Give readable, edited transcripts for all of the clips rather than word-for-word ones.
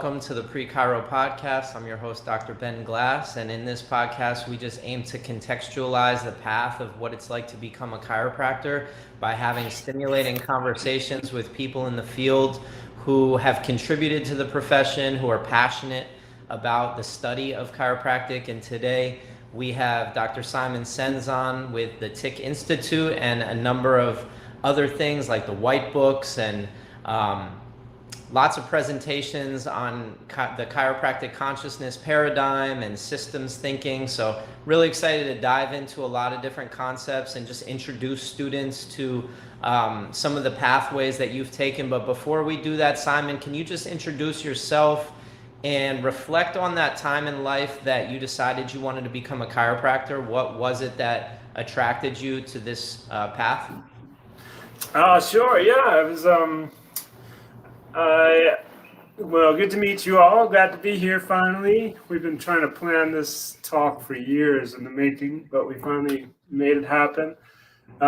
welcome to the Pre-Chiro podcast. I'm your host, Dr. Ben Glass, and in this podcast, we just aim to contextualize the path of what it's like to become a chiropractor by having stimulating conversations with people in the field who have contributed to the profession, who are passionate about the study of chiropractic. And today, we have Dr. Simon Senzon with the Tic Institute and a number of other things like the white books and lots of presentations on the chiropractic consciousness paradigm and systems thinking. So really excited to dive into a lot of different concepts and just introduce students to some of the pathways that you've taken. But before we do that, Simon, can you just introduce yourself and reflect on that time in life that you decided you wanted to become a chiropractor? What was it that attracted you to this path? Sure. Yeah, it was. Well, good to meet you all. Glad to be here finally. We've been trying to plan this talk for years in the making, but we finally made it happen. I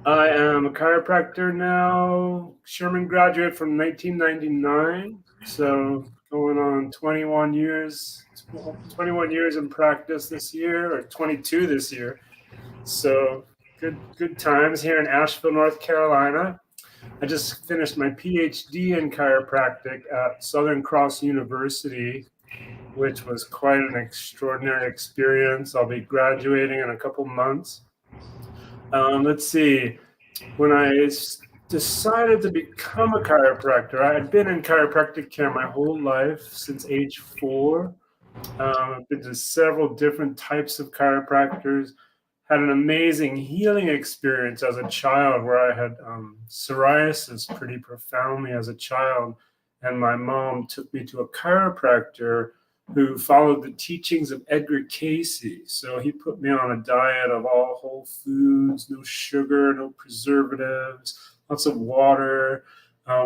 am a chiropractor now, Sherman graduate from 1999, so going on 21 years in practice this year, or 22 this year. So good times here in Asheville, North Carolina. I just finished my PhD in chiropractic at Southern Cross University, which was quite an extraordinary experience. I'll be graduating in a couple months. Let's see. When I decided to become a chiropractor, I had been in chiropractic care my whole life since age 4. I've been to several different types of chiropractors. Had an amazing healing experience as a child where I had psoriasis pretty profoundly as a child. And my mom took me to a chiropractor who followed the teachings of Edgar Cayce. So he put me on a diet of all whole foods, no sugar, no preservatives, lots of water.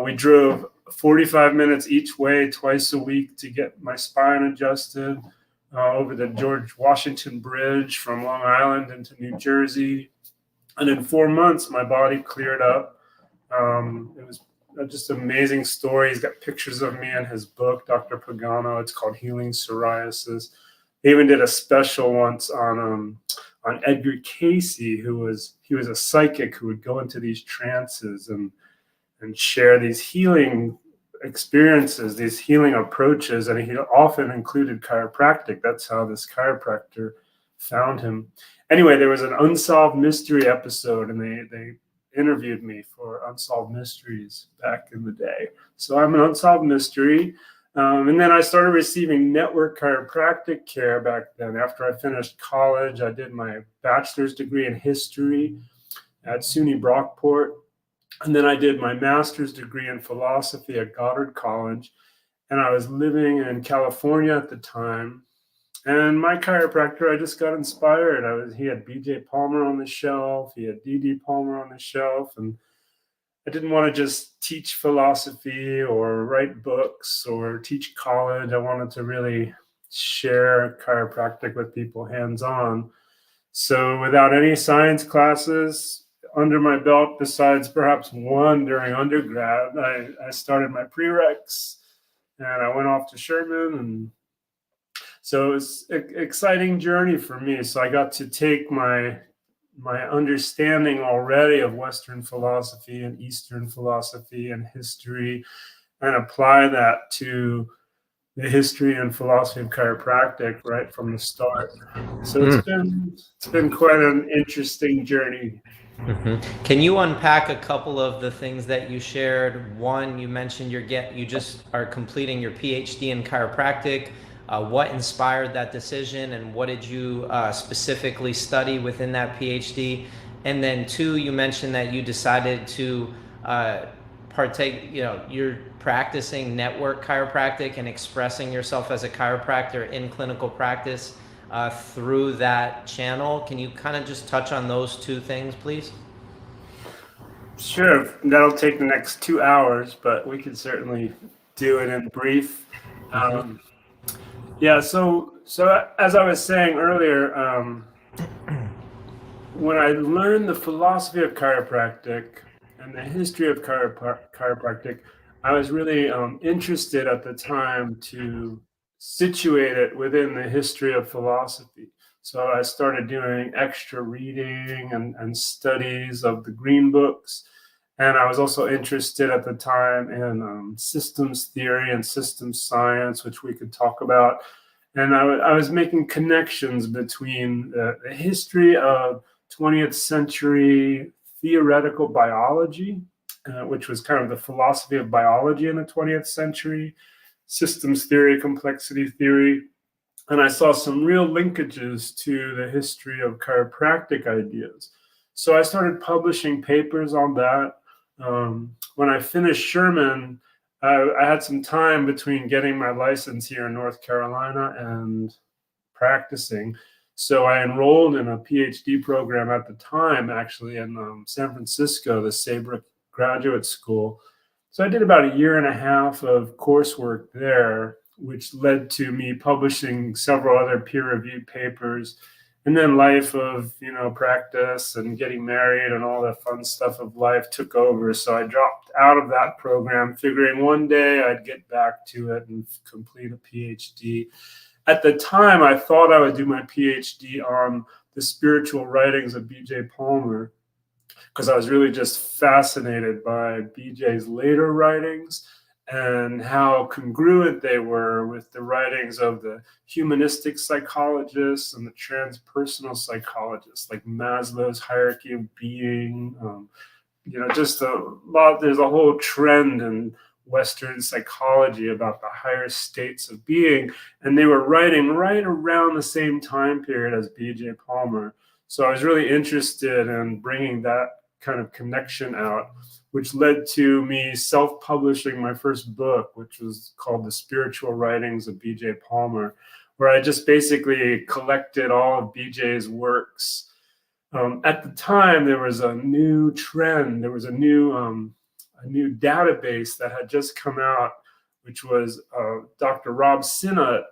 We drove 45 minutes each way twice a week to get my spine adjusted. Over the George Washington Bridge from Long Island into New Jersey. And in 4 months, my body cleared up. It was just an amazing story. He's got pictures of me in his book, Dr. Pagano. It's called Healing Psoriasis. They even did a special once on Edgar Cayce, he was a psychic who would go into these trances and share these healing experiences, these healing approaches, and he often included chiropractic. That's how this chiropractor found him. Anyway, there was an Unsolved Mystery episode, and they interviewed me for Unsolved Mysteries back in the day. So I'm an unsolved mystery. And then I started receiving network chiropractic care back then. After I finished college, I did my bachelor's degree in history at SUNY Brockport. And then I did my master's degree in philosophy at Goddard College. And I was living in California at the time. And my chiropractor, I just got inspired. He had BJ Palmer on the shelf. He had DD Palmer on the shelf. And I didn't want to just teach philosophy or write books or teach college. I wanted to really share chiropractic with people hands-on. So without any science classes under my belt, besides perhaps one during undergrad, I started my prereqs and I went off to Sherman. And so it was an exciting journey for me. So I got to take my understanding already of Western philosophy and Eastern philosophy and history and apply that to the history and philosophy of chiropractic right from the start. So it's been quite an interesting journey. Mm-hmm. Can you unpack a couple of the things that you shared? One, you mentioned you just are completing your PhD in chiropractic. What inspired that decision, and what did you specifically study within that PhD? And then 2, you mentioned that you decided to partake, you're practicing network chiropractic and expressing yourself as a chiropractor in clinical practice through that channel. Can you kind of just touch on those 2 things, please? Sure. That'll take the next 2 hours, but we can certainly do it in brief. Yeah, so as I was saying earlier, when I learned the philosophy of chiropractic and the history of chiropractic, I was really interested at the time to situate it within the history of philosophy. So I started doing extra reading and studies of the green books. And I was also interested at the time in systems theory and systems science, which we could talk about. And I was making connections between the history of 20th century theoretical biology, which was kind of the philosophy of biology in the 20th century, systems theory, complexity theory. And I saw some real linkages to the history of chiropractic ideas. So I started publishing papers on that. When I finished Sherman, I had some time between getting my license here in North Carolina and practicing. So I enrolled in a PhD program at the time, actually, in San Francisco, the Saybrook Graduate School. So I did about a year and a half of coursework there, which led to me publishing several other peer-reviewed papers. And then life of, practice and getting married and all the fun stuff of life took over. So I dropped out of that program, figuring one day I'd get back to it and complete a PhD. At the time, I thought I would do my PhD on the spiritual writings of B.J. Palmer, because I was really just fascinated by BJ's later writings and how congruent they were with the writings of the humanistic psychologists and the transpersonal psychologists, like Maslow's hierarchy of being. Just a lot. There's a whole trend in Western psychology about the higher states of being, and they were writing right around the same time period as B.J. Palmer. So I was really interested in bringing that kind of connection out, which led to me self-publishing my first book, which was called The Spiritual Writings of B.J. Palmer, where I just basically collected all of B.J.'s works. At the time, there was a new trend. There was a new database that had just come out, which was Dr. Rob Sinnott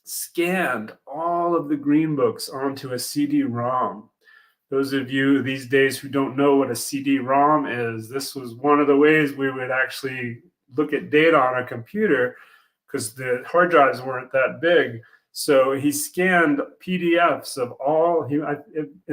scanned all of the green books onto a CD-ROM. Those of you these days who don't know what a CD-ROM is, this was one of the ways we would actually look at data on a computer, because the hard drives weren't that big. So he scanned PDFs of all, in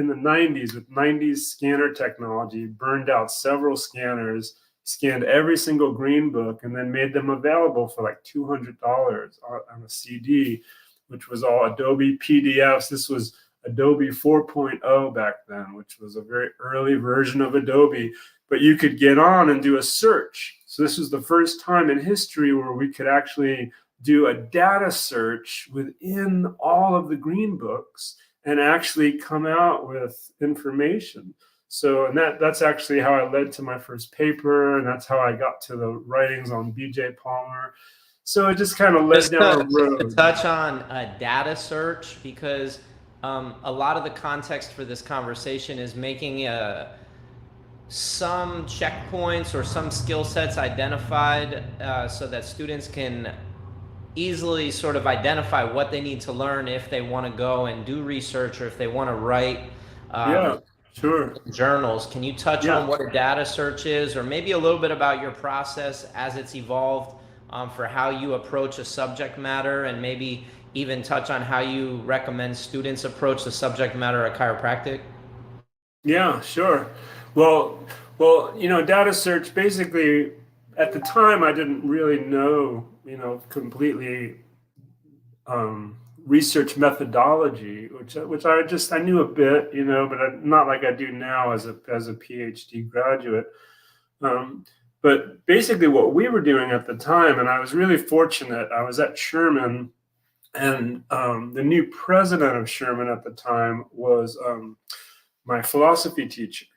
the 90s, with 90s scanner technology, burned out several scanners, scanned every single green book, and then made them available for like $200 on a CD, which was all Adobe PDFs. This was Adobe 4.0 back then, which was a very early version of Adobe, but you could get on and do a search. So this was the first time in history where we could actually do a data search within all of the green books and actually come out with information. So, and that's actually how I led to my first paper, and that's how I got to the writings on B.J. Palmer. So it just kind of led down a road. Just to touch on a data search, because a lot of the context for this conversation is making some checkpoints or some skill sets identified so that students can easily sort of identify what they need to learn if they want to go and do research, or if they want to write journals. Can you touch on what a data search is, or maybe a little bit about your process as it's evolved for how you approach a subject matter, and maybe even touch on how you recommend students approach the subject matter of chiropractic? Yeah, sure. Well, data search, basically, at the time, I didn't really know, completely research methodology, which I knew a bit, but not like I do now as a PhD graduate. But basically what we were doing at the time, and I was really fortunate, I was at Sherman, and the new president of Sherman at the time was my philosophy teacher.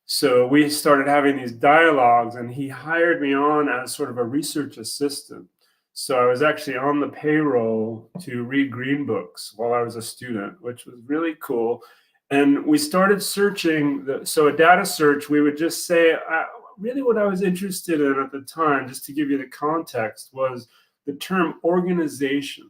So we started having these dialogues, and he hired me on as sort of a research assistant. So I was actually on the payroll to read green books while I was a student, which was really cool. And we started searching. So a data search, we would just say, really what I was interested in at the time, just to give you the context, was the term organization.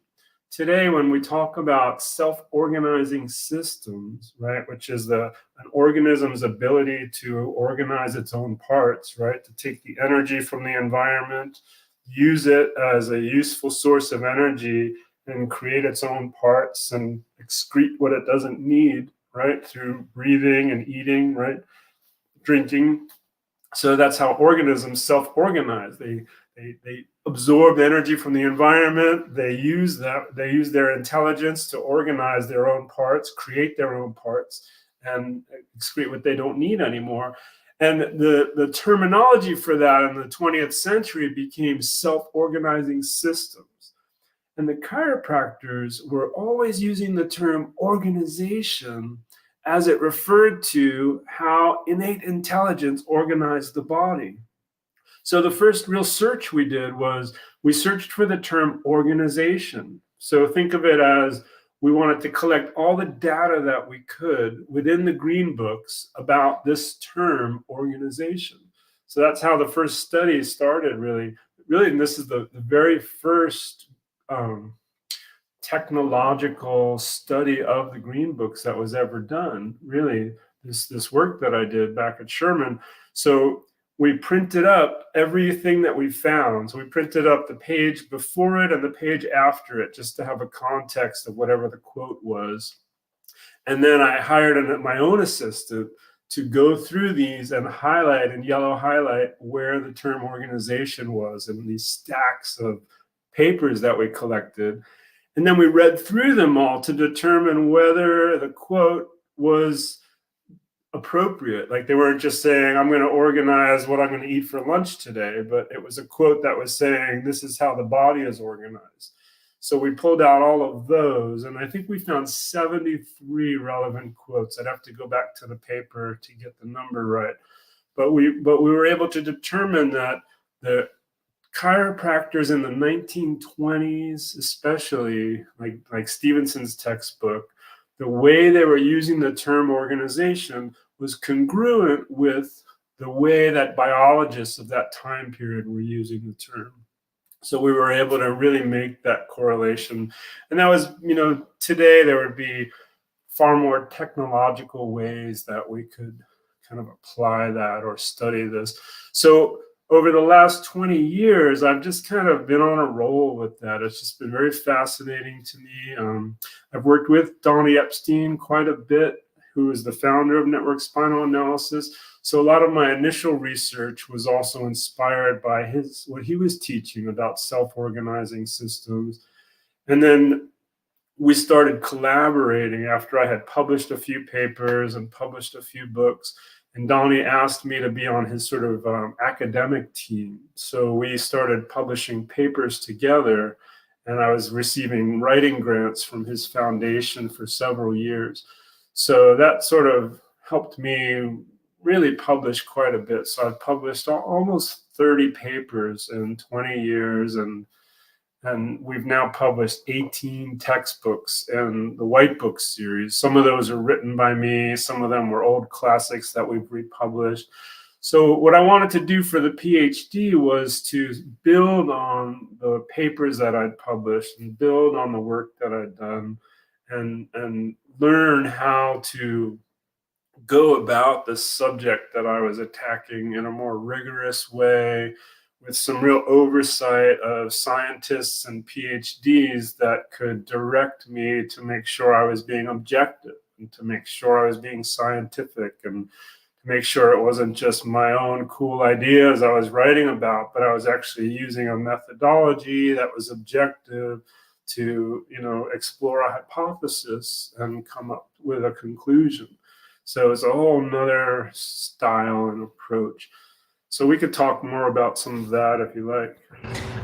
today, when we talk about self-organizing systems, right, which is an organism's ability to organize its own parts, right, to take the energy from the environment, use it as a useful source of energy, and create its own parts and excrete what it doesn't need, right, through breathing and eating, right, drinking. So that's how organisms self-organize. They absorb energy from the environment. They use their intelligence to organize their own parts, create their own parts, and excrete what they don't need anymore. And the terminology for that in the 20th century became self-organizing systems. And the chiropractors were always using the term organization as it referred to how innate intelligence organized the body. So the first real search we did was we searched for the term organization. So think of it as we wanted to collect all the data that we could within the green books about this term organization. So that's how the first study started, really. And this is the very first technological study of the green books that was ever done, really, this work that I did back at Sherman. So we printed up everything that we found. So we printed up the page before it and the page after it, just to have a context of whatever the quote was. And then I hired my own assistant to go through these and highlight, in yellow highlight, where the term organization was in these stacks of papers that we collected. And then we read through them all to determine whether the quote was appropriate. Like, they weren't just saying, I'm going to organize what I'm going to eat for lunch today, but it was a quote that was saying, this is how the body is organized. So we pulled out all of those, and I think we found 73 relevant quotes. I'd have to go back to the paper to get the number right. But we were able to determine that the chiropractors in the 1920s, especially like Stevenson's textbook, the way they were using the term organization was congruent with the way that biologists of that time period were using the term. So we were able to really make that correlation. And that was, today there would be far more technological ways that we could kind of apply that or study this. So over the last 20 years, I've just kind of been on a roll with that. It's just been very fascinating to me. I've worked with Donnie Epstein quite a bit, who is the founder of Network Spinal Analysis. So a lot of my initial research was also inspired by what he was teaching about self-organizing systems. And then we started collaborating after I had published a few papers and published a few books. And Donnie asked me to be on his sort of academic team. So we started publishing papers together, and I was receiving writing grants from his foundation for several years. So that sort of helped me really publish quite a bit. So I've published almost 30 papers in 20 years, and we've now published 18 textbooks in the White Book series. Some of those are written by me. Some of them were old classics that we've republished. So what I wanted to do for the PhD was to build on the papers that I'd published and build on the work that I'd done, and learn how to go about the subject that I was attacking in a more rigorous way, with some real oversight of scientists and PhDs that could direct me to make sure I was being objective, and to make sure I was being scientific, and to make sure it wasn't just my own cool ideas I was writing about, but I was actually using a methodology that was objective to, explore a hypothesis and come up with a conclusion. So it's a whole nother style and approach. So we could talk more about some of that if you like.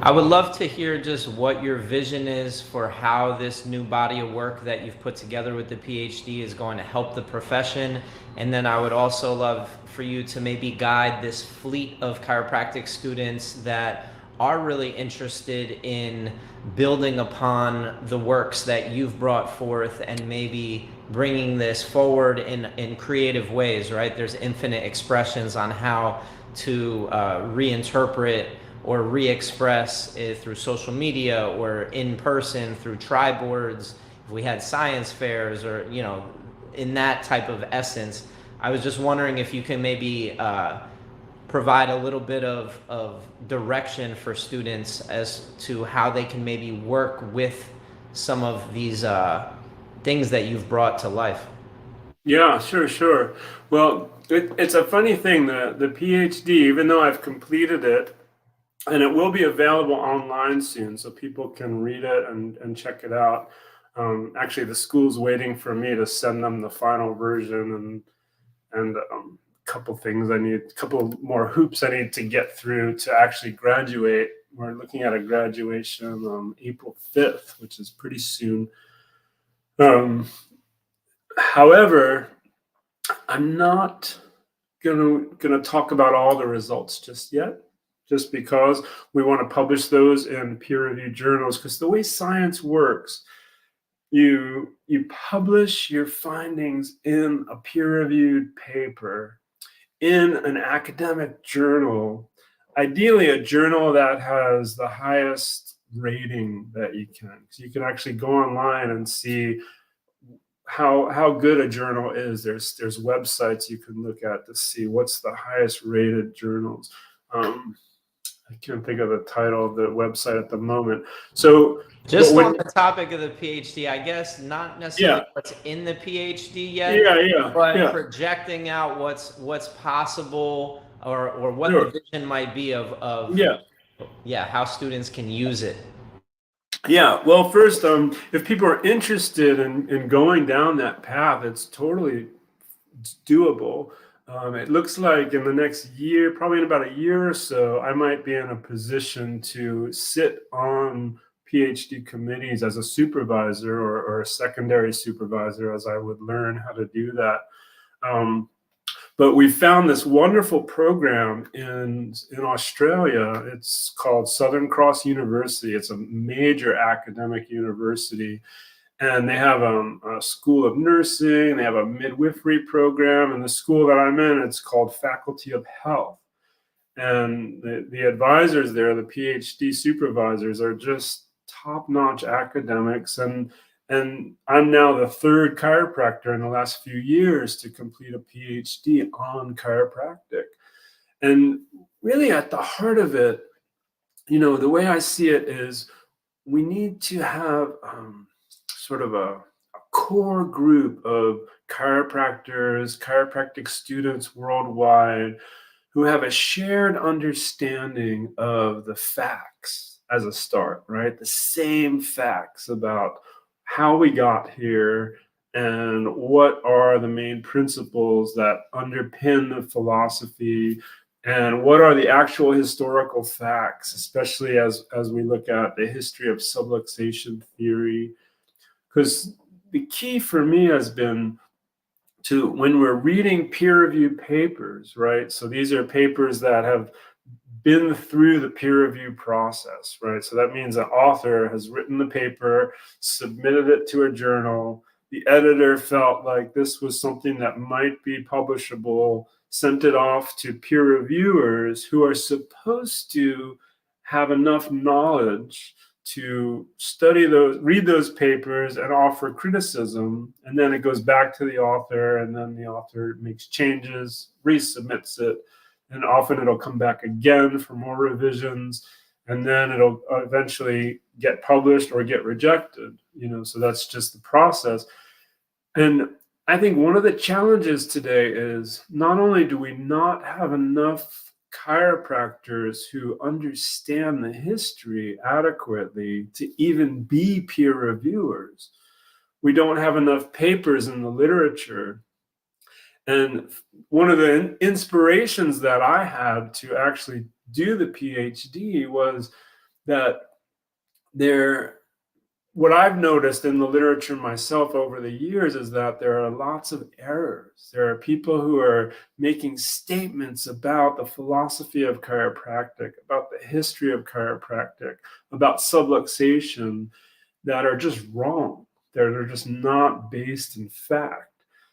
I would love to hear just what your vision is for how this new body of work that you've put together with the PhD is going to help the profession. And then I would also love for you to maybe guide this fleet of chiropractic students that are really interested in building upon the works that you've brought forth and maybe bringing this forward in creative ways, right? There's infinite expressions on how to reinterpret or re-express it through social media or in person through tri-boards, if we had science fairs, or in that type of essence. I was just wondering if you can maybe provide a little bit of direction for students as to how they can maybe work with some of these things that you've brought to life. Yeah, sure. Well, it's a funny thing, the PhD, even though I've completed it, and it will be available online soon, so people can read it and check it out. Actually, the school's waiting for me to send them the final version, and a couple more hoops I need to get through to actually graduate. We're looking at a graduation April 5th, which is pretty soon. However, I'm not gonna talk about all the results just yet, just because we want to publish those in peer-reviewed journals. Because the way science works, you publish your findings in a peer-reviewed paper in an academic journal, ideally a journal that has the highest rating that you can. So you can actually go online and see how good a journal is. There's websites you can look at to see what's the highest rated journals. I can't think of the title of the website at the moment. So just on the topic of the PhD, I guess not necessarily what's in the PhD yet, but projecting out what's possible, or what the vision might be of how students can use it. Yeah, well, first, if people are interested in going down that path, it's doable. It looks like in the next year, probably in about a year or so, I might be in a position to sit on PhD committees as a supervisor or a secondary supervisor, as I would learn how to do that. But we found this wonderful program in Australia. It's called Southern Cross University. It's a major academic university. And they have a school of nursing, they have a midwifery program. And the school that I'm in, it's called Faculty of Health. And the advisors there, the PhD supervisors, are just top-notch academics. And I'm now the third chiropractor in the last few years to complete a PhD on chiropractic. And really at the heart of it, the way I see it is we need to have sort of a core group of chiropractors, chiropractic students worldwide who have a shared understanding of the facts as a start, right? The same facts about how we got here and what are the main principles that underpin the philosophy, and what are the actual historical facts, especially as we look at the history of subluxation theory. Because the key for me has been to, when we're reading peer-reviewed papers, right? So these are papers that have been through the peer review process, right? So that means an author has written the paper, submitted it to a journal. The editor felt like this was something that might be publishable, sent it off to peer reviewers who are supposed to have enough knowledge to study those, read those papers and offer criticism. And then it goes back to the author, and then the author makes changes, resubmits it. And often it'll come back again for more revisions, and then it'll eventually get published or get rejected. So that's just the process. And I think one of the challenges today is not only do we not have enough chiropractors who understand the history adequately to even be peer reviewers, we don't have enough papers in the literature. And one of the inspirations that I had to actually do the PhD was that what I've noticed in the literature myself over the years is that there are lots of errors. There are people who are making statements about the philosophy of chiropractic, about the history of chiropractic, about subluxation, that are just wrong. They're just not based in fact.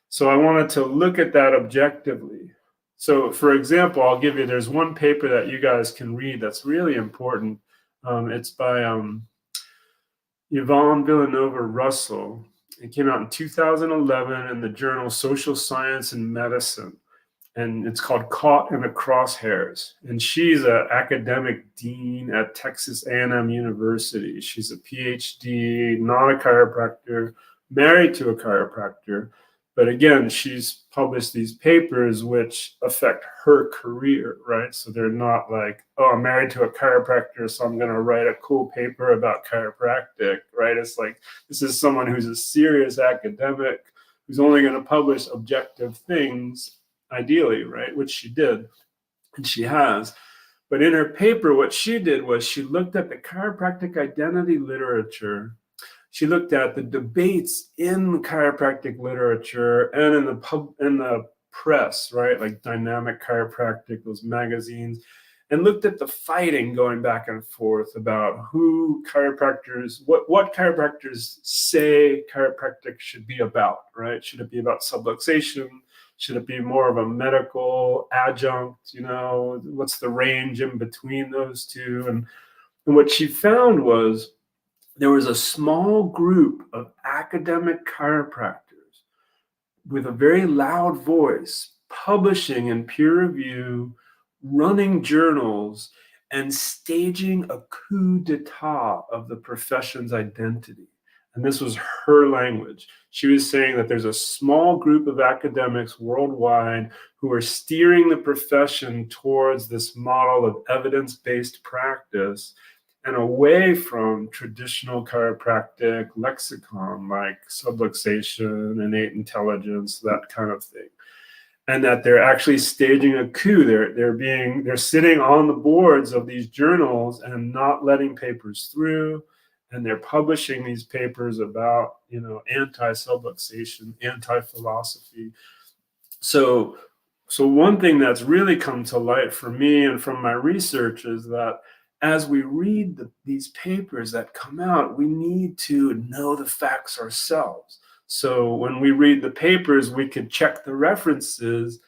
So I wanted to look at that objectively. So, for example, I'll give you, there's one paper that you guys can read that's really important. It's by Yvonne Villanova Russell. It came out in 2011 in the journal Social Science and Medicine, and it's called Caught in the Crosshairs. And she's an academic dean at Texas A&M University. She's a PhD, not a chiropractor, married to a chiropractor. But again, she's published these papers which affect her career, right? So they're not like, oh, I'm married to a chiropractor, so I'm going to write a cool paper about chiropractic, right? It's like, this is someone who's a serious academic, who's only going to publish objective things, ideally, right? Which she did, and she has. But in her paper, what she did was she looked at the chiropractic identity literature. She looked at the debates in the chiropractic literature and in the press, right? Like Dynamic Chiropractic, those magazines, and looked at the fighting going back and forth about who chiropractors, what chiropractors say chiropractic should be about, right? Should it be about subluxation? Should it be more of a medical adjunct? You know, what's the range in between those two? And what she found was there was a small group of academic chiropractors with a very loud voice publishing in peer review, running journals, and staging a coup d'etat of the profession's identity. And this was her language. She was saying that there's a small group of academics worldwide who are steering the profession towards this model of evidence-based practice and away from traditional chiropractic lexicon like subluxation, innate intelligence, that kind of thing. And that they're actually staging a coup. They're sitting on the boards of these journals and not letting papers through. And they're publishing these papers about, you know, anti-subluxation, anti-philosophy. So one thing that's really come to light for me and from my research is that as we read these papers that come out, we need to know the facts ourselves. So when we read the papers, we can check the references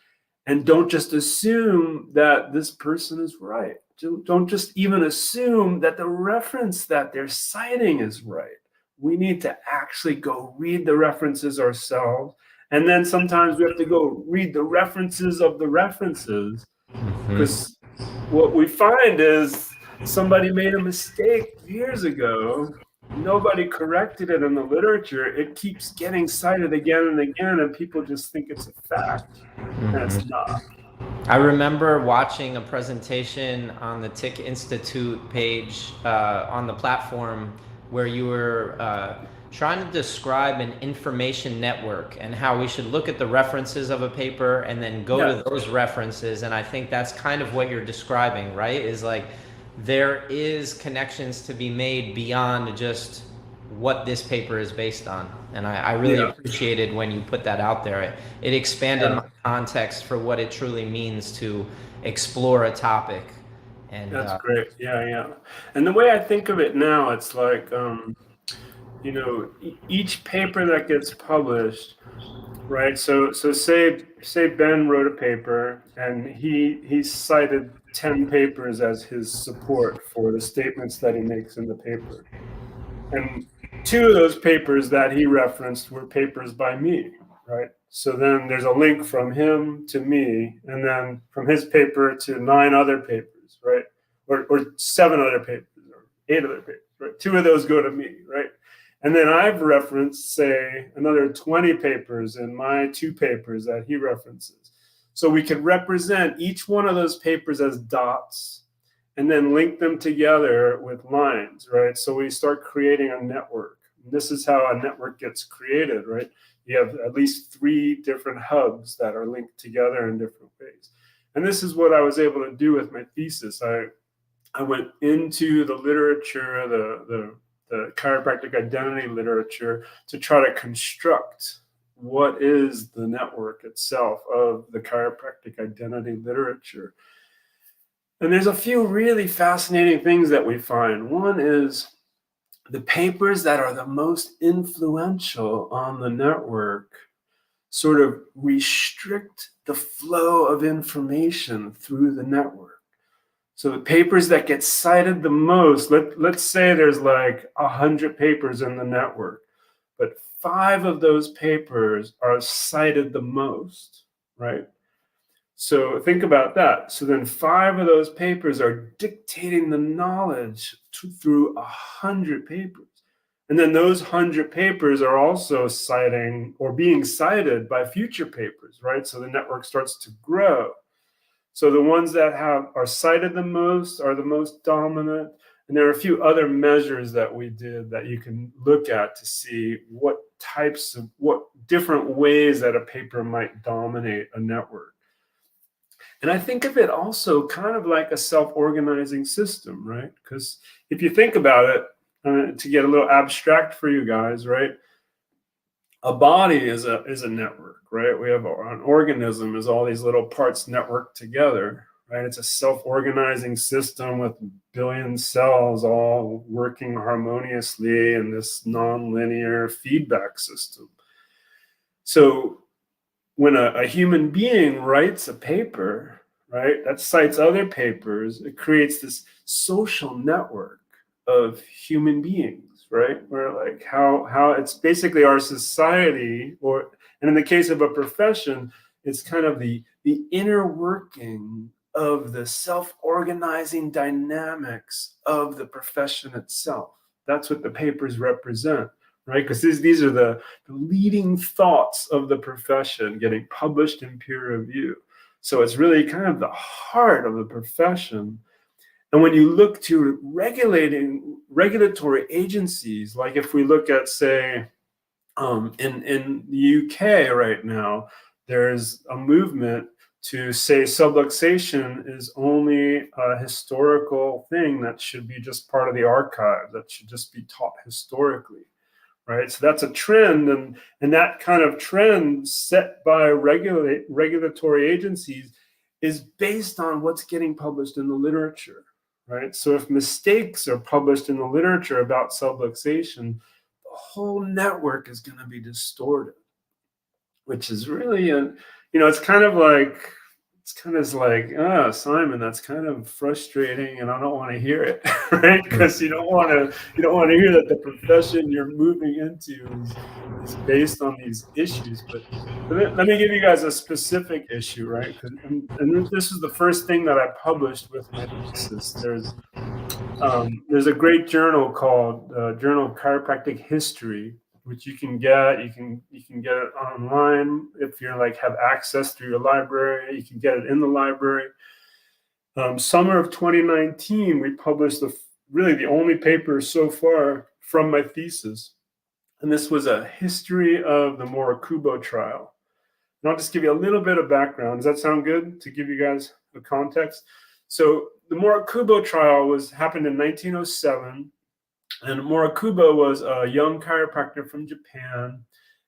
and don't just assume that this person is right. Don't just even assume that the reference that they're citing is right. We need to actually go read the references ourselves. And then sometimes we have to go read the references of the references, because what we find is somebody made a mistake years ago. Nobody corrected it in the literature. It keeps getting cited again and again, and people just think it's a fact, and it's not. I remember watching a presentation on the Tic Institute page on the platform where you were trying to describe an information network and how we should look at the references of a paper and then go to those references. And I think that's kind of what you're describing, right? Is like there is connections to be made beyond just what this paper is based on. And I really appreciated when you put that out there. It expanded my context for what it truly means to explore a topic. And that's great. Yeah. And the way I think of it now, it's like, you know, each paper that gets published, right? So say Ben wrote a paper and he cited 10 papers as his support for the statements that he makes in the paper. And 2 of those papers that he referenced were papers by me, right? So then there's a link from him to me, and then from his paper to 9 other papers, right? Or 7 other papers, or 8 other papers, right? 2 of those go to me, right? And then I've referenced, say, another 20 papers in my 2 papers that he references. So we could represent each one of those papers as dots and then link them together with lines, right? So we start creating a network. This is how a network gets created, right? You have at least 3 different hubs that are linked together in different ways. And this is what I was able to do with my thesis. I went into the literature, the chiropractic identity literature, to try to construct what is the network itself of the chiropractic identity literature. And there's a few really fascinating things that we find. One is the papers that are the most influential on the network sort of restrict the flow of information through the network. So the papers that get cited the most, let's say there's like 100 papers in the network, but 5 of those papers are cited the most, right? So think about that. So then 5 of those papers are dictating the knowledge through 100 papers. And then those 100 papers are also citing or being cited by future papers, right? So the network starts to grow. So the ones that are cited the most are the most dominant. And there are a few other measures that we did that you can look at to see what different ways that a paper might dominate a network. And I think of it also kind of like a self-organizing system, right? Because if you think about it, to get a little abstract for you guys, right? A body is a network, right? We have an organism is all these little parts networked together, right? It's a self-organizing system with billion cells all working harmoniously in this nonlinear feedback system. So when a human being writes a paper, right, that cites other papers, it creates this social network of human beings, right? Where like how it's basically our society, and in the case of a profession, it's kind of the inner working of the self-organizing dynamics of the profession itself. That's what the papers represent, right? Because these are the leading thoughts of the profession getting published in peer review. So it's really kind of the heart of the profession. And when you look to regulatory agencies, like if we look at, say, in the UK right now, there's a movement to say subluxation is only a historical thing that should be just part of the archive, that should just be taught historically. Right, so that's a trend, and that kind of trend set by regulatory agencies is based on what's getting published in the literature, right? So if mistakes are published in the literature about subluxation, the whole network is going to be distorted, which is really it's kind of like Simon, that's kind of frustrating, and I don't want to hear it, right? Because you don't want to hear that the profession you're moving into is based on these issues. But let me give you guys a specific issue, right? And this is the first thing that I published with my thesis. There's a great journal called Journal of Chiropractic History, which you can get. You can get it online if you have access through your library. You can get it in the library. Summer of 2019, we published really the only paper so far from my thesis, and this was a history of the Murakubo trial. And I'll just give you a little bit of background. Does that sound good to give you guys a context? So the Murakubo trial happened in 1907. And Murakubo was a young chiropractor from Japan,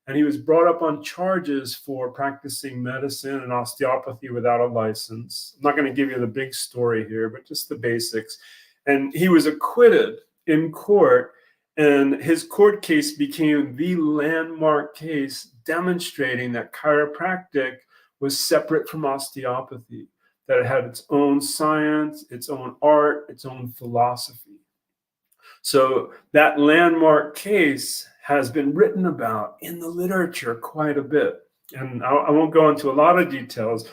and he was brought up on charges for practicing medicine and osteopathy without a license. I'm not going to give you the big story here, but just the basics. And he was acquitted in court, and his court case became the landmark case demonstrating that chiropractic was separate from osteopathy, that it had its own science, its own art, its own philosophy. So that landmark case has been written about in the literature quite a bit. And I won't go into a lot of details,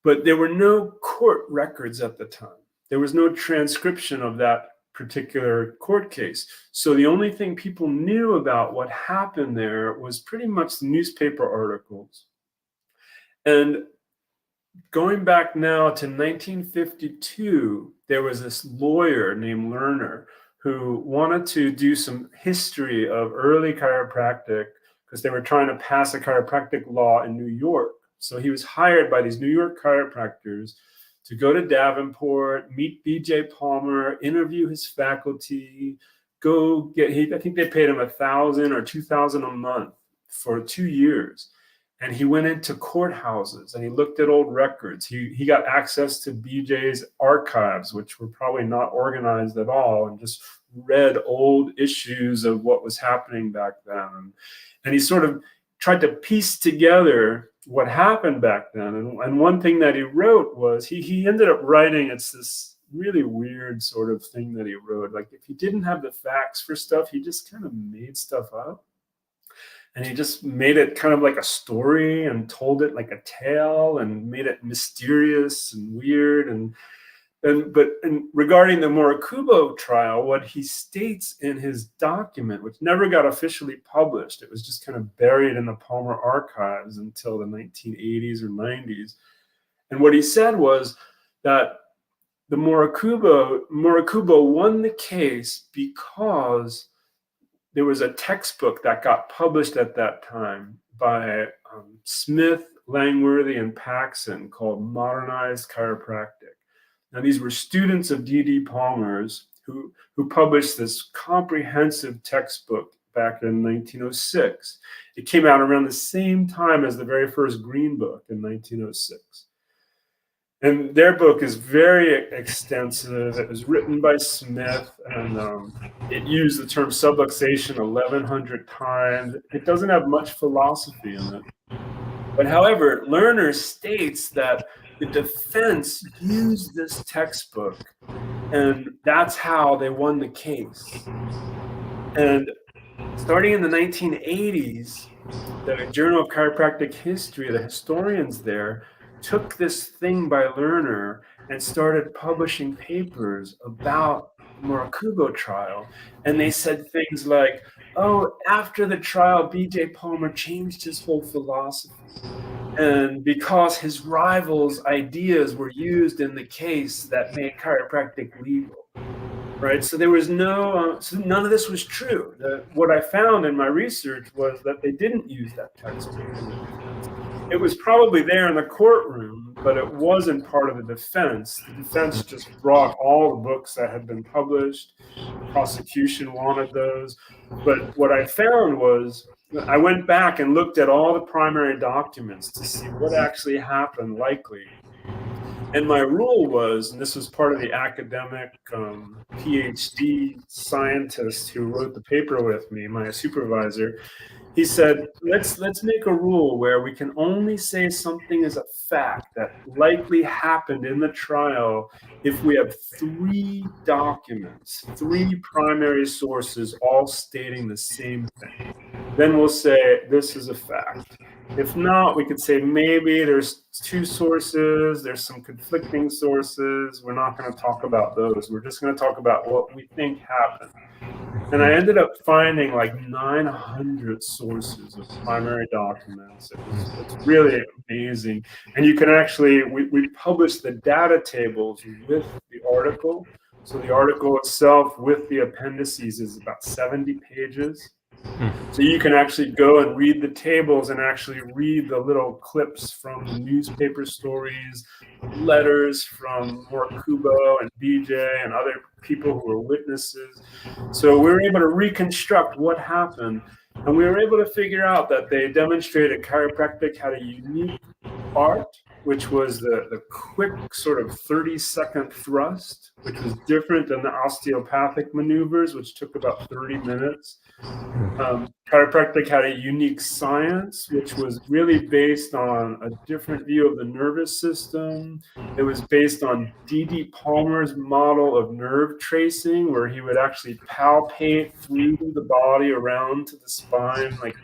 but there were no court records at the time. There was no transcription of that particular court case. So the only thing people knew about what happened there was pretty much the newspaper articles. And going back now to 1952, there was this lawyer named Lerner who wanted to do some history of early chiropractic because they were trying to pass a chiropractic law in New York. So he was hired by these New York chiropractors to go to Davenport, meet B.J. Palmer, interview his faculty, I think they paid him $1,000 or $2,000 a month for 2 years. And he went into courthouses and he looked at old records. He got access to BJ's archives, which were probably not organized at all, and just read old issues of what was happening back then. And he sort of tried to piece together what happened back then. And one thing that he wrote was he ended up writing, it's this really weird sort of thing that he wrote. Like if he didn't have the facts for stuff, he just kind of made stuff up. And he just made it kind of like a story and told it like a tale and made it mysterious and weird. And regarding the Murakubo trial, what he states in his document, which never got officially published, it was just kind of buried in the Palmer archives until the 1980s or 90s. And what he said was that the Murakubo won the case because there was a textbook that got published at that time by Smith, Langworthy, and Paxson called Modernized Chiropractic. Now, these were students of D.D. Palmer's who published this comprehensive textbook back in 1906. It came out around the same time as the very first Green Book in 1906. And their book is very extensive. It was written by Smith, and it used the term subluxation 1,100 times. It doesn't have much philosophy in it. But however, Lerner states that the defense used this textbook, and that's how they won the case. And starting in the 1980s, the Journal of Chiropractic History, the historians there, took this thing by Lerner and started publishing papers about the Murakubo trial. And they said things like, oh, after the trial, B.J. Palmer changed his whole philosophy. And because his rivals' ideas were used in the case, that made chiropractic legal. Right, so there was so none of this was true. What I found in my research was that they didn't use that textbook. It was probably there in the courtroom, but it wasn't part of the defense. The defense just brought all the books that had been published. The prosecution wanted those. But what I found was I went back and looked at all the primary documents to see what actually happened likely. And my rule was, and this was part of the academic PhD scientist who wrote the paper with me, my supervisor, he said, let's make a rule where we can only say something is a fact that likely happened in the trial if we have 3 documents, 3 primary sources all stating the same thing. Then we'll say this is a fact. If not, we could say maybe there's 2 sources, there's some conflicting sources. We're not going to talk about those. We're just going to talk about what we think happened. And I ended up finding like 900 sources of primary documents. It's really amazing. And you can actually, we published the data tables with the article. So the article itself with the appendices is about 70 pages. So you can actually go and read the tables and actually read the little clips from the newspaper stories, letters from Murakubo and BJ and other people who were witnesses. So we were able to reconstruct what happened, and we were able to figure out that they demonstrated chiropractic had a unique art, which was the quick sort of 30-second thrust, which was different than the osteopathic maneuvers, which took about 30 minutes. Chiropractic had a unique science, which was really based on a different view of the nervous system. It was based on D.D. Palmer's model of nerve tracing, where he would actually palpate through the body around to the spine, like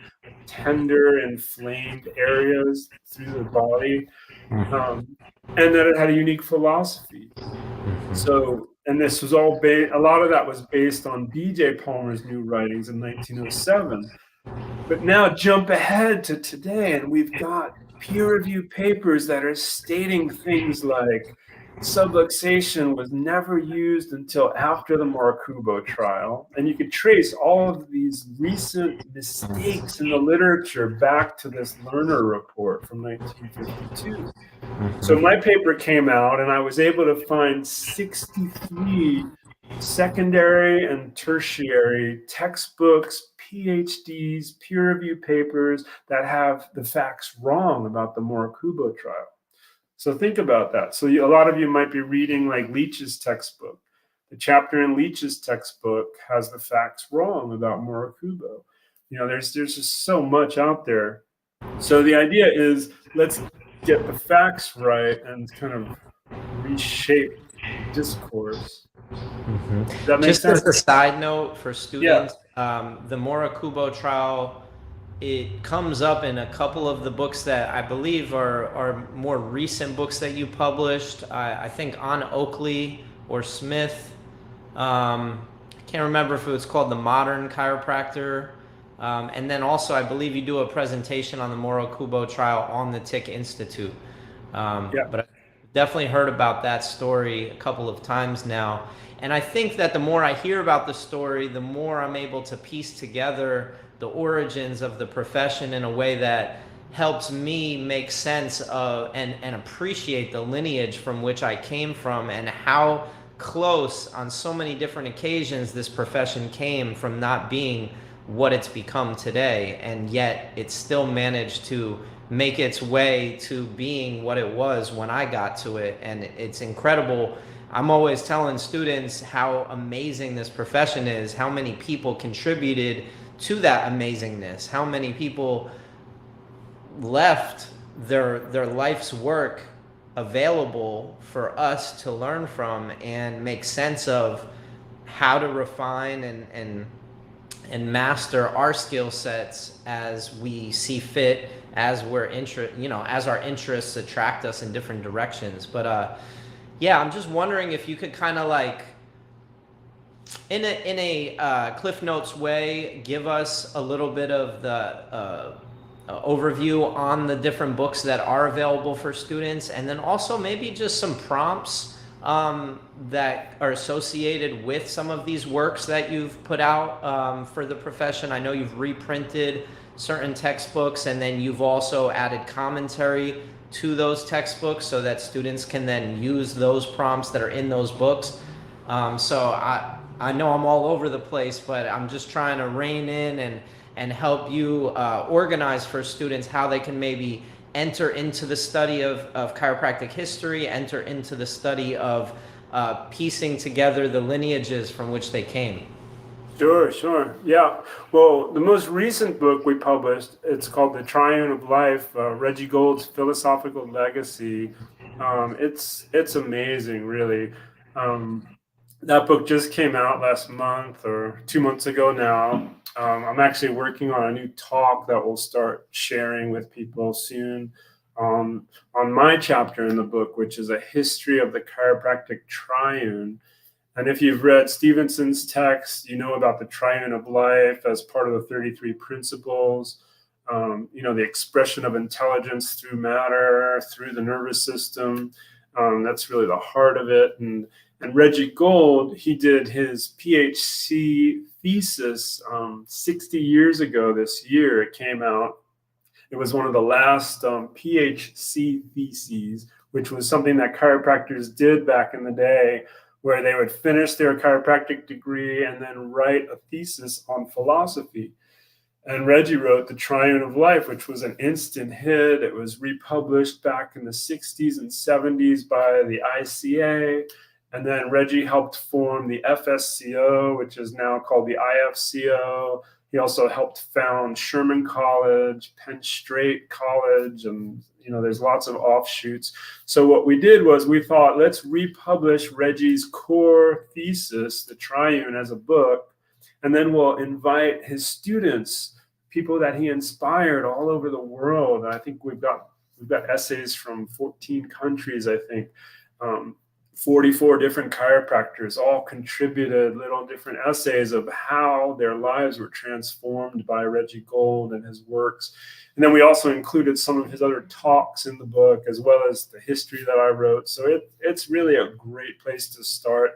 tender, inflamed areas through the body. And that it had a unique philosophy. So, and this was all a lot of that was based on B.J. Palmer's new writings in 1907. But now jump ahead to today, and we've got peer-reviewed papers that are stating things like subluxation was never used until after the Murakubo trial. And you could trace all of these recent mistakes in the literature back to this Lerner report from 1952. So my paper came out, and I was able to find 63 secondary and tertiary textbooks, PhDs, peer-reviewed papers that have the facts wrong about the Murakubo trial. So think about that. So a lot of you might be reading like Leach's textbook. The chapter in Leach's textbook has the facts wrong about Murakubo. You know, there's just so much out there. So the idea is, let's get the facts right and kind of reshape discourse. Does that make Just as a sense? side note for Yeah. students, the Morikubo trial, it comes up in a couple of the books that I believe are more recent books that you published. I think on Oakley or Smith. I can't remember if it was called The Modern Chiropractor. And then also, I believe you do a presentation on the Morikubo trial on the Tic Institute. Yeah. But I've definitely heard about that story a couple of times now. And I think that the more I hear about the story, the more I'm able to piece together the origins of the profession in a way that helps me make sense of and appreciate the lineage from which I came from, and how close on so many different occasions this profession came from not being what it's become today, and yet it still managed to make its way to being what it was when I got to it. And it's incredible. I'm always telling students how amazing this profession is, how many people contributed to that amazingness, how many people left their life's work available for us to learn from and make sense of how to refine and master our skill sets as we see fit, as as our interests attract us in different directions. But yeah, I'm just wondering if you could kind of like, in a Cliff Notes way, give us a little bit of the overview on the different books that are available for students, and then also maybe just some prompts that are associated with some of these works that you've put out for the profession. I know you've reprinted certain textbooks, and then you've also added commentary to those textbooks so that students can then use those prompts that are in those books. So I know I'm all over the place, but I'm just trying to rein in and help you organize for students how they can maybe enter into the study of chiropractic history, enter into the study of piecing together the lineages from which they came. Sure. Yeah. Well, the most recent book we published, it's called The Triune of Life, Reggie Gold's Philosophical Legacy. It's amazing, really. That book just came out last month or 2 months ago now. I'm actually working on a new talk that we'll start sharing with people soon on my chapter in the book, which is a history of the chiropractic triune. And if you've read Stevenson's text, you know about the triune of life as part of the 33 principles. The expression of intelligence through matter, through the nervous system. That's really the heart of it. And Reggie Gold, he did his PhD thesis 60 years ago this year. It came out. It was one of the last PhD theses, which was something that chiropractors did back in the day, where they would finish their chiropractic degree and then write a thesis on philosophy. And Reggie wrote The Triune of Life, which was an instant hit. It was republished back in the 60s and 70s by the ICA. And then Reggie helped form the FSCO, which is now called the IFCO. He also helped found Sherman College, Penn State College, and there's lots of offshoots. So what we did was we thought, let's republish Reggie's core thesis, The Triune, as a book, and then we'll invite his students, people that he inspired all over the world. I think we've got essays from 14 countries, I think. 44 different chiropractors all contributed little different essays of how their lives were transformed by Reggie Gold and his works. And then we also included some of his other talks in the book, as well as the history that I wrote. So it's really a great place to start.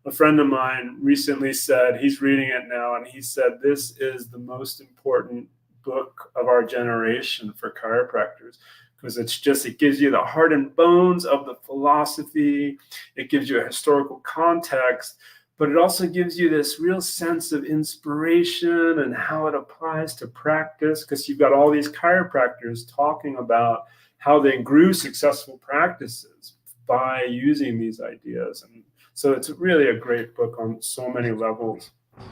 A friend of mine recently said, he's reading it now, and he said, this is the most important book of our generation for chiropractors. Because it gives you the heart and bones of the philosophy. It gives you a historical context, but it also gives you this real sense of inspiration and how it applies to practice, because you've got all these chiropractors talking about how they grew successful practices by using these ideas. And so it's really a great book on so many levels.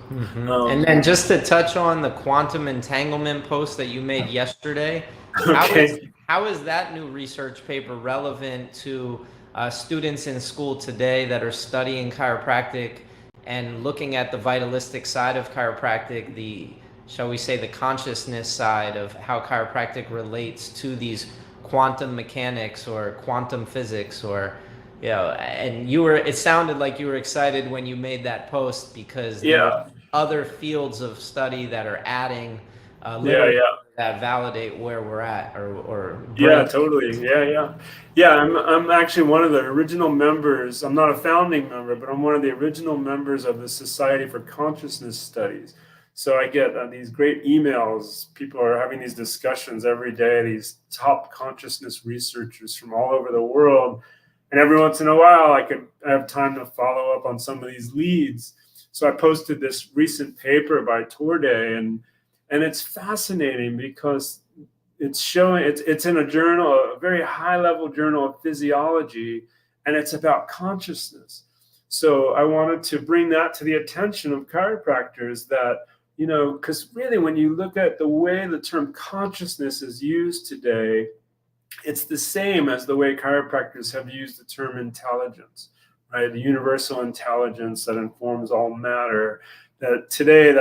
And then just to touch on the quantum entanglement post that you made yesterday, Okay. How is that new research paper relevant to students in school today that are studying chiropractic and looking at the vitalistic side of chiropractic, the, shall we say, the consciousness side of how chiropractic relates to these quantum mechanics or quantum physics, or, you know, and it sounded like you were excited when you made that post because there are other fields of study that are adding literature that validate where we're at, or Yeah, bring. totally. Yeah. I'm actually one of the original members. I'm not a founding member, but I'm one of the original members of the Society for Consciousness Studies. So I get these great emails. People are having these discussions every day, these top consciousness researchers from all over the world. And every once in a while, I have time to follow up on some of these leads. So I posted this recent paper by Torde, and it's fascinating because it's showing, it's in a journal, a very high level journal of physiology, and it's about consciousness. So I wanted to bring that to the attention of chiropractors, that, you know, because really when you look at the way the term consciousness is used today, it's the same as the way chiropractors have used the term intelligence, right? The universal intelligence that informs all matter. That today,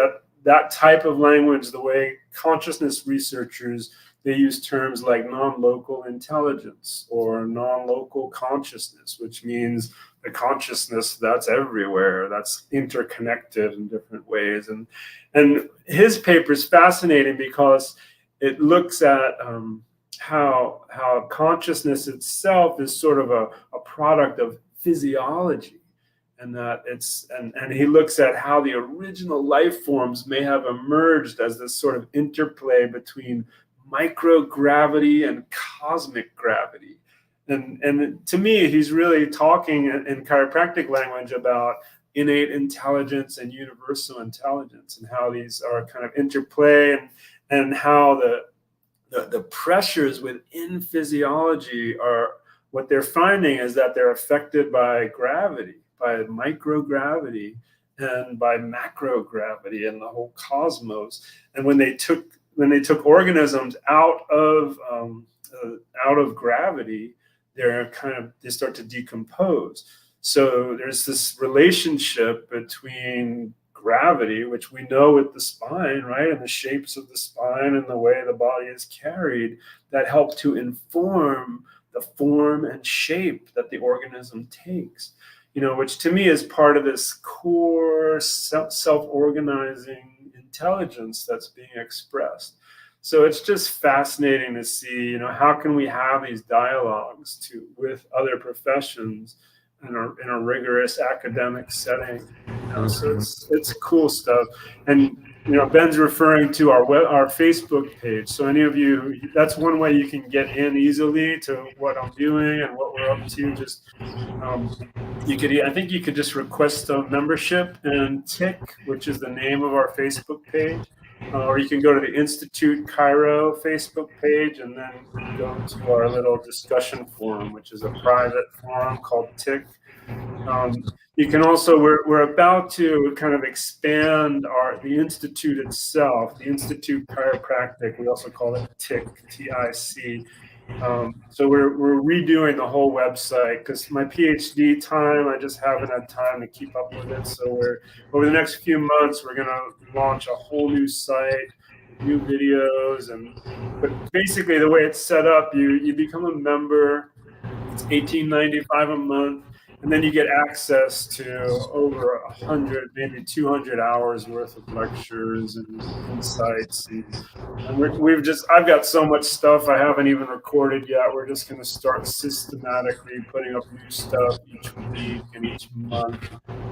that type of language, the way consciousness researchers, they use terms like non-local intelligence or non-local consciousness, which means the consciousness that's everywhere, that's interconnected in different ways. And his paper is fascinating because it looks at how consciousness itself is sort of a product of physiology. And that and he looks at how the original life forms may have emerged as this sort of interplay between microgravity and cosmic gravity. And to me, he's really talking in chiropractic language about innate intelligence and universal intelligence, and how these are kind of interplay, and how the pressures within physiology are, what they're finding is that they're affected by gravity, by microgravity, and by macrogravity and the whole cosmos. And when they took organisms out of gravity, they start to decompose. So there's this relationship between gravity, which we know with the spine, right, and the shapes of the spine and the way the body is carried, that help to inform the form and shape that the organism takes. You know, which to me is part of this core self-organizing intelligence that's being expressed. So it's just fascinating to see, you know, how can we have these dialogues with other professions in a rigorous academic setting. You know, so it's cool stuff. And you know, Ben's referring to our Facebook page. So any of you, that's one way you can get in easily to what I'm doing and what we're up to. Just I think you could just request a membership in Tic, which is the name of our Facebook page, or you can go to the Institute Chiro Facebook page and then go to our little discussion forum, which is a private forum called Tic. You can also, we're about to kind of expand the institute itself, the Institute Chiropractic. We also call it TIC, TIC. So we're redoing the whole website because my PhD time, I just haven't had time to keep up with it. So over the next few months, we're going to launch a whole new site, new videos, but basically the way it's set up, you become a member. It's $18.95 a month. And then you get access to over 100, maybe 200 hours worth of lectures and insights. And I've got so much stuff I haven't even recorded yet. We're just going to start systematically putting up new stuff each week and each month.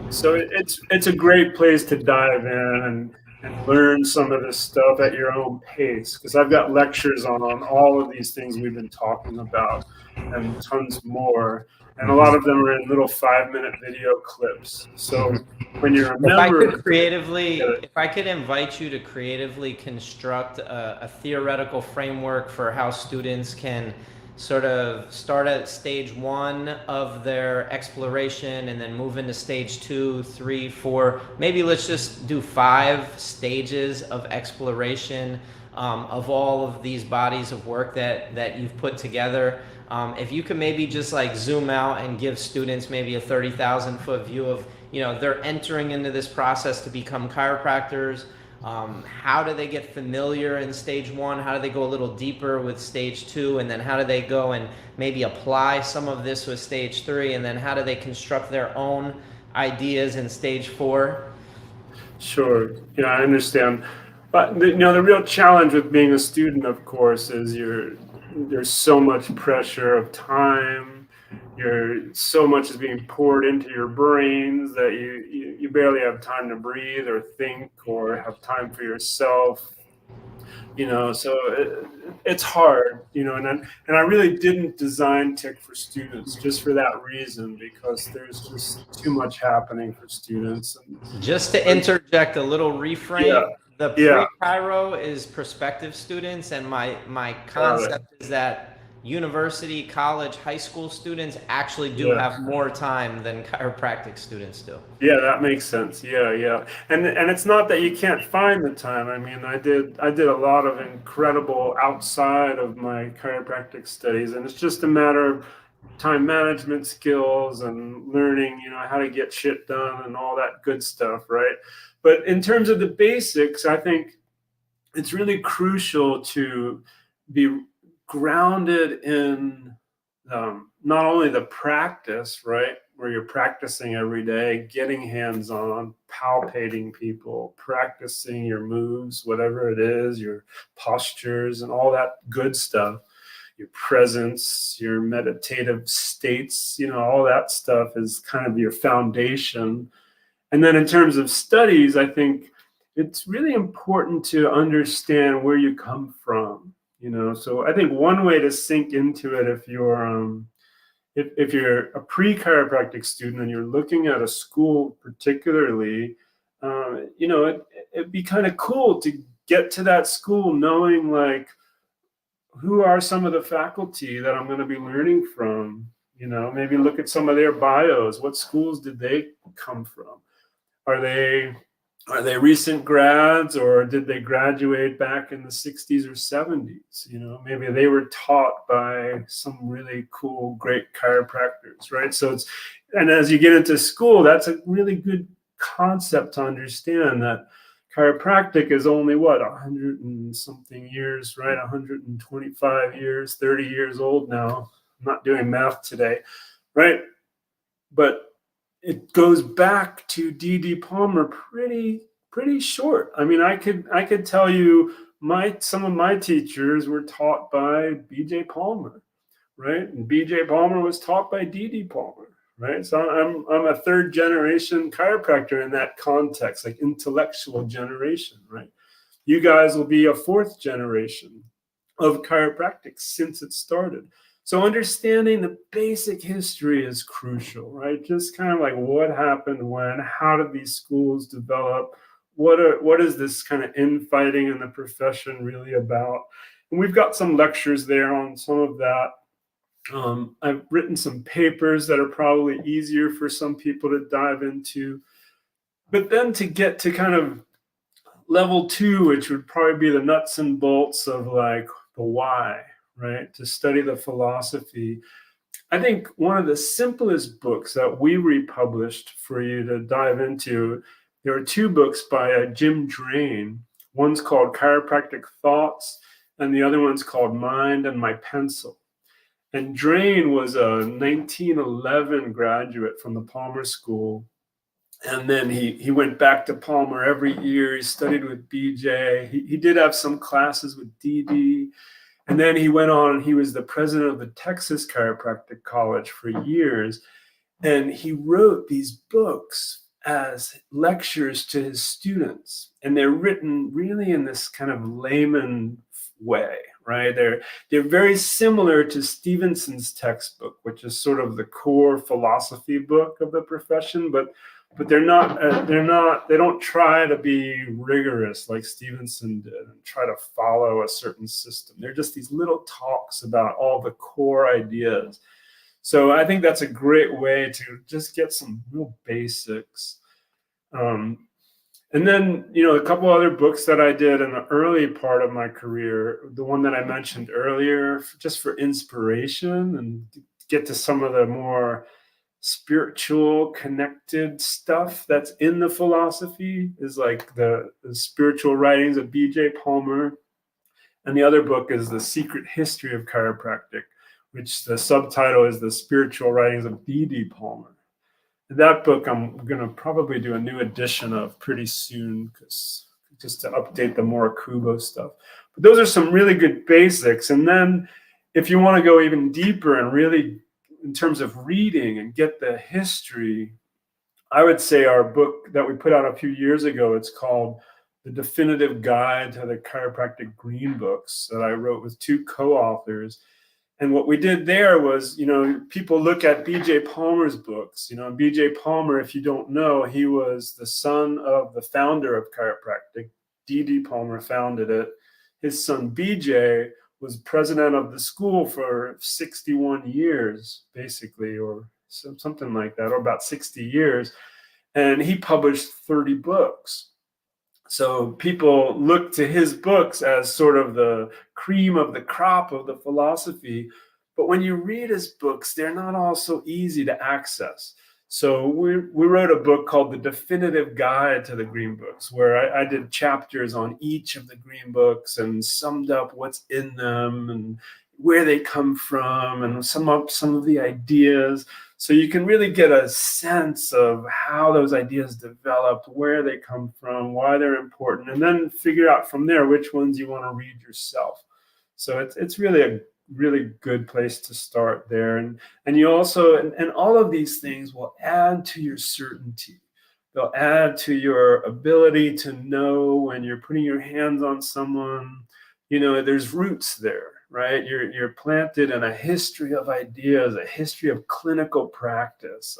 So it's a great place to dive in and learn some of this stuff at your own pace. Because I've got lectures on all of these things we've been talking about and tons more. And a lot of them are in little 5-minute video clips. So when you're a member, if I could invite you to creatively construct a theoretical framework for how students can sort of start at stage 1 of their exploration and then move into stage 2, 3, 4. Maybe let's just do 5 stages of exploration of all of these bodies of work that you've put together. If you could maybe just like zoom out and give students maybe a 30,000 foot view of, they're entering into this process to become chiropractors. How do they get familiar in stage 1? How do they go a little deeper with stage 2? And then how do they go and maybe apply some of this with stage 3? And then how do they construct their own ideas in stage 4? Sure. Yeah, I understand. But the real challenge with being a student, of course, is there's so much pressure of time. So much is being poured into your brains that you barely have time to breathe or think or have time for yourself. So it's hard, and I really didn't design Tic for students just for that reason, because there's just too much happening for students. Just to interject a little reframe, Yeah, the yeah, pre-Chiro is prospective students, and my got it. concept is that university, college, high school students actually do Yeah. have more time than chiropractic students do. Yeah, that makes sense. Yeah. And it's not that you can't find the time. I mean, I did a lot of incredible outside of my chiropractic studies, and it's just a matter of time management skills and learning, how to get shit done and all that good stuff, right? But in terms of the basics, I think it's really crucial to be grounded in not only the practice, right, where you're practicing every day, getting hands-on, palpating people, practicing your moves, whatever it is, your postures and all that good stuff, your presence, your meditative states, all that stuff is kind of your foundation. And then in terms of studies, I think it's really important to understand where you come from. So I think one way to sink into it, if you're a pre-chiropractic student and you're looking at a school particularly, it'd be kind of cool to get to that school knowing, like, who are some of the faculty that I'm going to be learning from. Maybe look at some of their bios. What schools did they come from? Are they recent grads, or did they graduate back in the 60s or 70s? Maybe they were taught by some really cool, great chiropractors, right? And as you get into school, that's a really good concept to understand, that chiropractic is only 100 and something years, right? 125 years, 30 years old now. I'm not doing math today, right? But it goes back to D.D. Palmer pretty short. I mean, I could tell you some of my teachers were taught by B.J. Palmer, right? And B.J. Palmer was taught by D.D. Palmer, right? So I'm a third generation chiropractor in that context, like intellectual generation, right? You guys will be a fourth generation of chiropractic since it started. So understanding the basic history is crucial, right? Just kind of like what happened when, how did these schools develop? What is this kind of infighting in the profession really about? And we've got some lectures there on some of that. I've written some papers that are probably easier for some people to dive into. But then to get to kind of level 2, which would probably be the nuts and bolts of like the why, right? To study the philosophy. I think one of the simplest books that we republished for you to dive into, there are 2 books by Jim Drain. One's called Chiropractic Thoughts, and the other one's called Mind and My Pencil. And Drain was a 1911 graduate from the Palmer School. And then he went back to Palmer every year. He studied with BJ. He did have some classes with DD. And then he went on, he was the president of the Texas Chiropractic College for years. And he wrote these books as lectures to his students. And they're written really in this kind of layman way, right? They're very similar to Stevenson's textbook, which is sort of the core philosophy book of the profession. But but they don't try to be rigorous like Stevenson did and try to follow a certain system. They're just these little talks about all the core ideas. So I think that's a great way to just get some real basics. And then, a couple other books that I did in the early part of my career, the one that I mentioned earlier, just for inspiration and get to some of the more spiritual connected stuff that's in the philosophy, is like the spiritual writings of B.J. Palmer. And the other book is The Secret History of Chiropractic, which the subtitle is The Spiritual Writings of D.D. Palmer. That book I'm going to probably do a new edition of pretty soon, because just to update the more Kubo stuff. But those are some really good basics. And then if you want to go even deeper and really in terms of reading and get the history, I would say our book that we put out a few years ago, it's called The Definitive Guide to the Chiropractic Green Books, that I wrote with two co-authors. And what we did there was, people look at B.J. Palmer's books. B.J. Palmer, if you don't know, he was the son of the founder of chiropractic. D.D. Palmer founded it. His son B.J. was president of the school for 61 years, basically, or something like that, or about 60 years. And he published 30 books. So people look to his books as sort of the cream of the crop of the philosophy. But when you read his books, they're not all so easy to access. So we wrote a book called The Definitive Guide to the Green Books, where I did chapters on each of the Green Books and summed up what's in them and where they come from and sum up some of the ideas. So you can really get a sense of how those ideas developed, where they come from, why they're important, and then figure out from there which ones you want to read yourself. So it's really a really good place to start there. And you also, and all of these things will add to your certainty. They'll add to your ability to know when you're putting your hands on someone, there's roots there. Right? You're planted in a history of ideas, a history of clinical practice,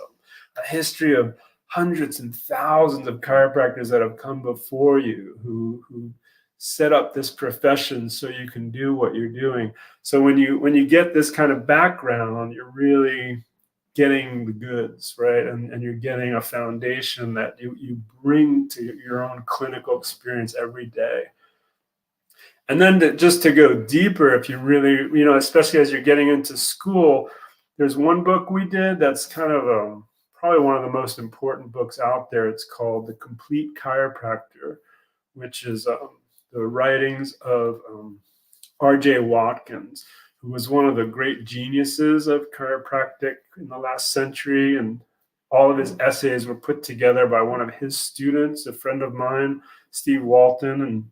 a history of hundreds and thousands of chiropractors that have come before you who set up this profession so you can do what you're doing. So when you get this kind of background, you're really getting the goods, right? And you're getting a foundation that you bring to your own clinical experience every day. And then just to go deeper, if you really, especially as you're getting into school, there's one book we did that's kind of probably one of the most important books out there. It's called The Complete Chiropractor, which is the writings of R.J. Watkins, who was one of the great geniuses of chiropractic in the last century. And all of his essays were put together by one of his students, a friend of mine, Steve Walton. And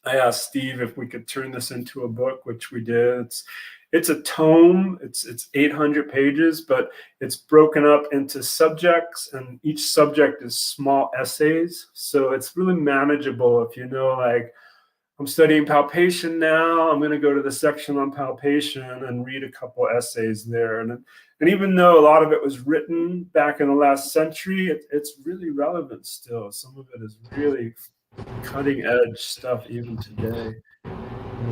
I asked Steve if we could turn this into a book, which we did. It's a tome. It's 800 pages, but it's broken up into subjects, and each subject is small essays. So it's really manageable if like, I'm studying palpation now, I'm going to go to the section on palpation and read a couple essays there. And even though a lot of it was written back in the last century, it's really relevant still. Some of it is really cutting edge stuff even today.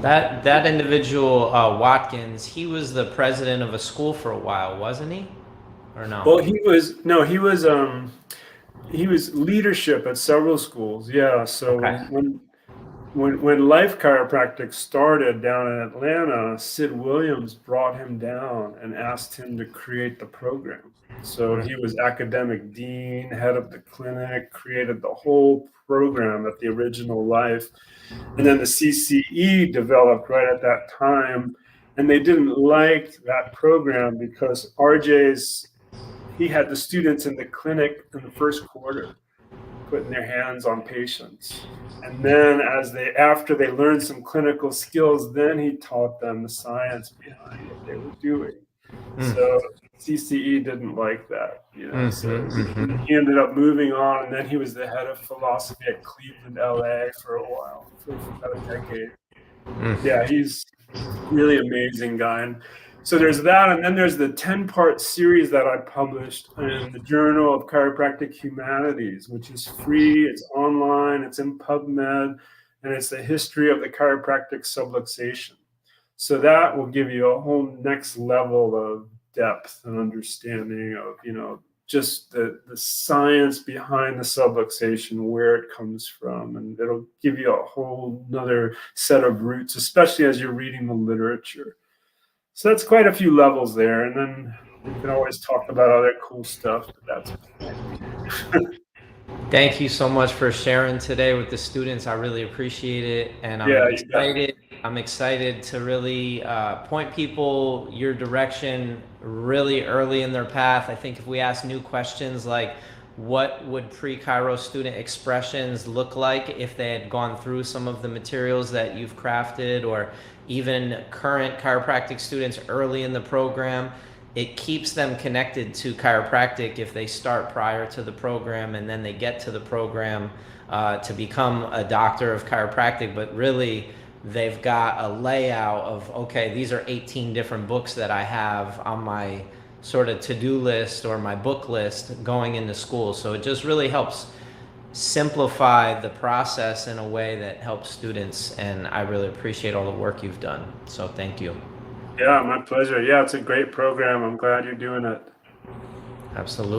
That individual, Watkins, he was the president of a school for a while, wasn't he? Or no? Well, he was leadership at several schools. Yeah. So Okay. when Life Chiropractic started down in Atlanta, Sid Williams brought him down and asked him to create the program. So he was academic dean, head of the clinic, created the whole program at the original Life. And then the CCE developed right at that time. And they didn't like that program because he had the students in the clinic in the first quarter putting their hands on patients. And then after they learned some clinical skills, then he taught them the science behind what they were doing. So CCE didn't like that, So he ended up moving on, and then he was the head of philosophy at Cleveland, LA for a while, for about a decade. Yeah, he's really amazing guy. So there's that, and then there's the 10-part series that I published in the Journal of Chiropractic Humanities, which is free, it's online, it's in PubMed, and it's the history of the chiropractic subluxation. So that will give you a whole next level of depth and understanding of, just the science behind the subluxation, where it comes from, and it'll give you a whole nother set of roots, especially as you're reading the literature. So that's quite a few levels there, and then we can always talk about other cool stuff, but that's plenty. Thank you so much for sharing today with the students. I really appreciate it, and I'm Yeah, excited. I'm excited to really point people your direction really early in their path. I think if we ask new questions like what would pre-Chiro student expressions look like if they had gone through some of the materials that you've crafted, or even current chiropractic students early in the program, it keeps them connected to chiropractic if they start prior to the program and then they get to the program to become a doctor of chiropractic. But really, they've got a layout of, okay, these are 18 different books that I have on my sort of to-do list or my book list going into school. So it just really helps simplify the process in a way that helps students, and I really appreciate all the work you've done. So thank you. Yeah, my pleasure. Yeah, it's a great program. I'm glad you're doing it. Absolutely.